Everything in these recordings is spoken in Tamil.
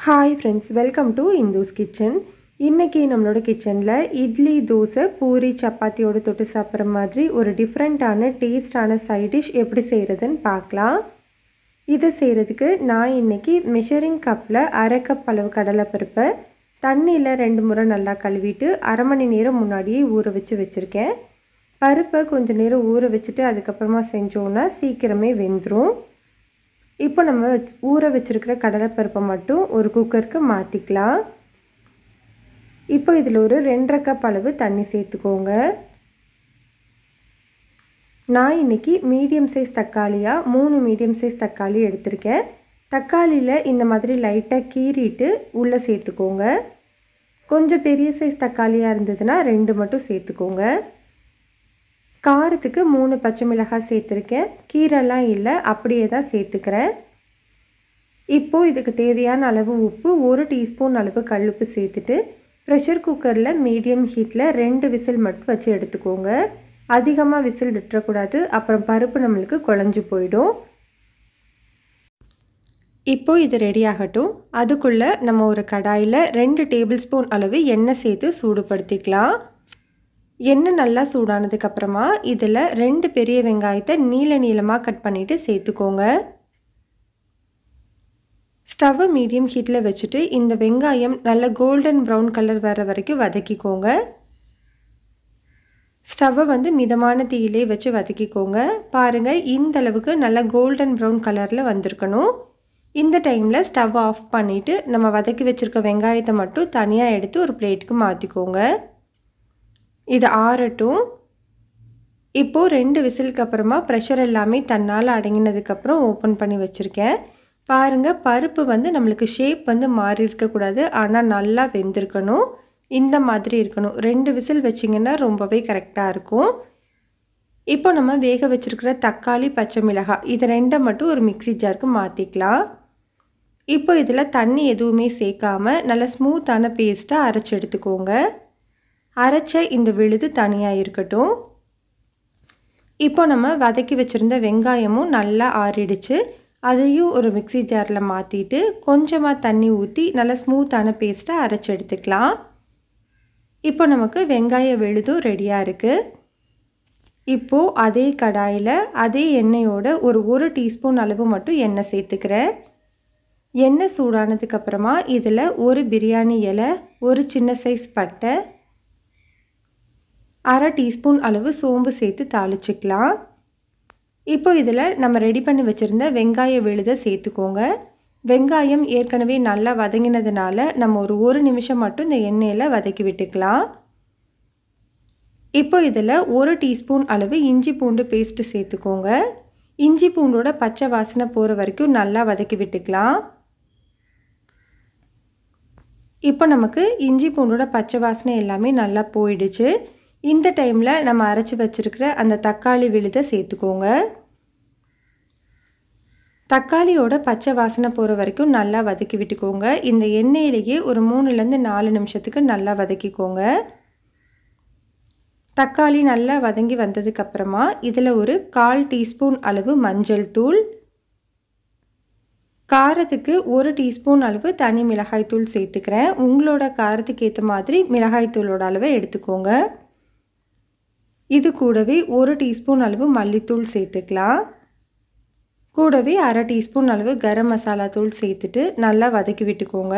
Hi friends, welcome to Indhu's kitchen. இன்றைக்கி நம்மளோட கிச்சனில் இட்லி, தோசை, பூரி, சப்பாத்தியோடு தொட்டு சாப்பிட்ற மாதிரி ஒரு டிஃப்ரெண்ட்டான டேஸ்டான சைட் டிஷ் எப்படி செய்கிறதுன்னு பார்க்கலாம். இதை செய்கிறதுக்கு நான் இன்றைக்கி மெஷரிங் கப்பில் அரை கப் அளவு கடலைப்பருப்பை தண்ணியில் 2 முறை நல்லா கழுவிட்டு அரை மணி நேரம் முன்னாடியே ஊற வச்சுருக்கேன். பருப்பை கொஞ்சம் நேரம் ஊற வச்சுட்டு அதுக்கப்புறமா செஞ்சோன்னா சீக்கிரமே வெந்துடும். இப்போ நம்ம ஊற வச்சுருக்கிற கடலைப்பருப்பை மட்டும் ஒரு குக்கருக்கு மாற்றிக்கலாம். இப்போ இதில் ஒரு 2.5 கப் அளவு தண்ணி சேர்த்துக்கோங்க. நான் இன்றைக்கி மீடியம் சைஸ் தக்காளியாக 3 மீடியம் சைஸ் தக்காளி எடுத்திருக்கேன். தக்காளியில் இந்த மாதிரி லைட்டாக கீறிட்டு உள்ளே சேர்த்துக்கோங்க. கொஞ்சம் பெரிய சைஸ் தக்காளியாக இருந்ததுன்னா 2 மட்டும் சேர்த்துக்கோங்க. காரத்துக்கு 3 பச்சை மிளகாய் சேர்த்துருக்கேன். கீரைலாம் இல்லை, அப்படியே தான் சேர்த்துக்கிறேன். இப்போது இதுக்கு தேவையான அளவு உப்பு, 1 டீஸ்பூன் அளவு கல்லுப்பு சேர்த்துட்டு ப்ரெஷர் குக்கரில் மீடியம் ஹீட்டில் 2 விசில் மட்டும் வச்சு எடுத்துக்கோங்க. அதிகமாக விசில் விட்டுறக்கூடாது, அப்புறம் பருப்பு நம்மளுக்கு குழஞ்சி போயிடும். இப்போது இது ரெடி ஆகட்டும். அதுக்குள்ளே நம்ம ஒரு கடாயில் 2 டேபிள் ஸ்பூன் அளவு எண்ணெய் சேர்த்து சூடுபடுத்திக்கலாம். எண்ணெய் நல்லா சூடானதுக்கப்புறமா இதில் 2 பெரிய வெங்காயத்தை நீளமாக கட் பண்ணிவிட்டு சேர்த்துக்கோங்க. ஸ்டவ்வை மீடியம் ஹீட்டில் வச்சுட்டு இந்த வெங்காயம் நல்ல கோல்டன் ப்ரௌன் கலர் வர வரைக்கும் வதக்கிக்கோங்க. ஸ்டவ்வை மிதமான தீயிலே வச்சு வதக்கிக்கோங்க. பாருங்கள், இந்த அளவுக்கு நல்ல கோல்டன் ப்ரௌன் கலரில் வந்திருக்கணும். இந்த டைமில் ஸ்டவ் ஆஃப் பண்ணிவிட்டு நம்ம வதக்கி வச்சுருக்க வெங்காயத்தை மட்டும் தனியாக எடுத்து ஒரு பிளேட்டுக்கு மாற்றிக்கோங்க. இது ஆறட்டும். இப்போது 2 விசிலுக்கு அப்புறமா ப்ரெஷர் எல்லாமே தன்னால் அடங்கினதுக்கப்புறம் ஓப்பன் பண்ணி வச்சுருக்கேன். பாருங்கள், பருப்பு நம்மளுக்கு ஷேப் மாறி இருக்கக்கூடாது, ஆனால் நல்லா வெந்திருக்கணும். இந்த மாதிரி இருக்கணும். 2 விசில் வச்சிங்கன்னா ரொம்பவே கரெக்டாக இருக்கும். இப்போ நம்ம வேக வச்சுருக்கிற தக்காளி, பச்சை மிளகாய் இது 2 மட்டும் ஒரு மிக்ஸி ஜாருக்கு மாற்றிக்கலாம். இப்போ இதில் தண்ணி எதுவுமே சேர்க்காமல் நல்ல ஸ்மூத்தான பேஸ்ட்டாக அரைச்சி எடுத்துக்கோங்க. அரைச்ச இந்த விழுது தனியாக இருக்கட்டும். இப்போ நம்ம வதக்கி வச்சுருந்த வெங்காயமும் நல்லா ஆறிடுச்சு. அதையும் ஒரு மிக்ஸி ஜாரில் மாற்றிட்டு கொஞ்சமாக தண்ணி ஊற்றி நல்லா ஸ்மூத்தான பேஸ்ட்டை அரைச்சி எடுத்துக்கலாம். இப்போ நமக்கு வெங்காய விழுதும் ரெடியாக இருக்குது. இப்போது அதே கடாயில் அதே எண்ணெயோட ஒரு 1 டீஸ்பூன் அளவு மட்டும் எண்ணெய் சேர்த்துக்கிறேன். எண்ணெய் சூடானதுக்கப்புறமா இதில் ஒரு பிரியாணி இலை, ஒரு சின்ன சைஸ் பட்டை, அரை டீஸ்பூன் அளவு சோம்பு சேர்த்து தாளிச்சிக்கலாம். இப்போ இதில் நம்ம ரெடி பண்ணி வச்சுருந்த வெங்காய விழுதை சேர்த்துக்கோங்க. வெங்காயம் ஏற்கனவே நல்லா வதங்கினதுனால நம்ம ஒரு 1 நிமிஷம் மட்டும் இந்த எண்ணெயில் வதக்கி விட்டுக்கலாம். இப்போ இதில் 1 டீஸ்பூன் அளவு இஞ்சி பூண்டு பேஸ்ட்டு சேர்த்துக்கோங்க. இஞ்சி பூண்டோட பச்சை வாசனை போகிற வரைக்கும் நல்லா வதக்கி விட்டுக்கலாம். இப்போ நமக்கு இஞ்சி பூண்டோட பச்சை வாசனை எல்லாமே நல்லா போயிடுச்சு. இந்த டைமில் நம்ம அரைச்சி வச்சுருக்கிற அந்த தக்காளி விழுதை சேர்த்துக்கோங்க. தக்காளியோட பச்சை வாசனை போகிற வரைக்கும் நல்லா வதக்கி விட்டுக்கோங்க. இந்த எண்ணெயிலேயே ஒரு 3லேருந்து 4 நிமிஷத்துக்கு நல்லா வதக்கிக்கோங்க. தக்காளி நல்லா வதங்கி வந்ததுக்கப்புறமா இதில் ஒரு 1/4 டீஸ்பூன் அளவு மஞ்சள் தூள், காரத்துக்கு 1 டீஸ்பூன் அளவு தனி மிளகாய் தூள் சேர்த்துக்கிறேன். உங்களோட காரத்துக்கு ஏற்ற மாதிரி மிளகாய் தூளோட அளவை எடுத்துக்கோங்க. இது கூடவே 1 டீஸ்பூன் அளவு மல்லித்தூள் சேர்த்துக்கலாம். கூடவே அரை டீஸ்பூன் அளவு கரம் மசாலா தூள் சேர்த்துட்டு நல்லா வதக்கி விட்டுக்கோங்க.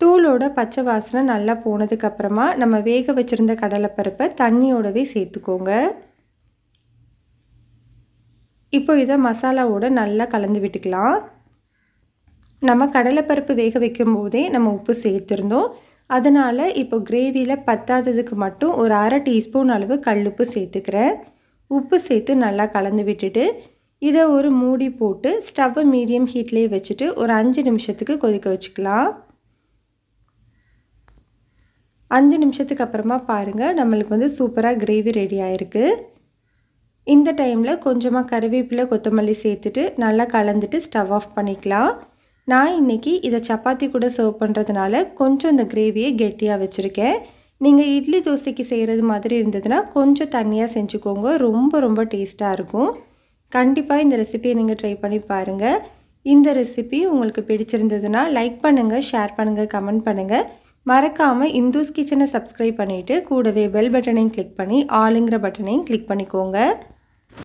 தூளோட பச்சை வாசனை நல்லா போனதுக்கப்புறமா நம்ம வேக வச்சுருந்த கடலைப்பருப்பை தண்ணியோடவே சேர்த்துக்கோங்க. இப்போ இதை மசாலாவோட நல்லா கலந்து விட்டுக்கலாம். நம்ம கடலைப்பருப்பு வேக வைக்கும் போதே நம்ம உப்பு சேர்த்துருந்தோம். அதனால் இப்போ கிரேவியில் பத்தாததுக்கு மட்டும் ஒரு அரை டீஸ்பூன் அளவு கல்லுப்பு சேர்த்துக்கிறேன். உப்பு சேர்த்து நல்லா கலந்து விட்டுட்டு இதை ஒரு மூடி போட்டு ஸ்டவ்வை மீடியம் ஹீட்லேயே வச்சுட்டு ஒரு 5 நிமிஷத்துக்கு கொதிக்க வச்சுக்கலாம். 5 நிமிஷத்துக்கு அப்புறமா பாருங்கள், நம்மளுக்கு சூப்பராக கிரேவி ரெடி ஆகிருக்கு. இந்த டைமில் கொஞ்சமாக கறிவேப்பிலை, கொத்தமல்லி சேர்த்துட்டு நல்லா கலந்துட்டு ஸ்டவ் ஆஃப் பண்ணிக்கலாம். நான் இன்றைக்கி இதை சப்பாத்தி கூட சர்வ் பண்ணுறதுனால கொஞ்சம் இந்த கிரேவியை கெட்டியாக வச்சுருக்கேன். நீங்கள் இட்லி, தோசைக்கு செய்கிறது மாதிரி இருந்ததுன்னா கொஞ்சம் தண்ணியாக செஞ்சுக்கோங்க. ரொம்ப டேஸ்ட்டாக இருக்கும். கண்டிப்பாக இந்த ரெசிபியை நீங்கள் ட்ரை பண்ணி பாருங்கள். இந்த ரெசிபி உங்களுக்கு பிடிச்சிருந்ததுன்னா லைக் பண்ணுங்கள், ஷேர் பண்ணுங்கள், கமெண்ட் பண்ணுங்கள். மறக்காமல் இந்துஸ் கிச்சனை சப்ஸ்கிரைப் பண்ணிவிட்டு கூடவே பெல் பட்டனையும் கிளிக் பண்ணி ஆளுங்கிற பட்டனையும் கிளிக் பண்ணிக்கோங்க.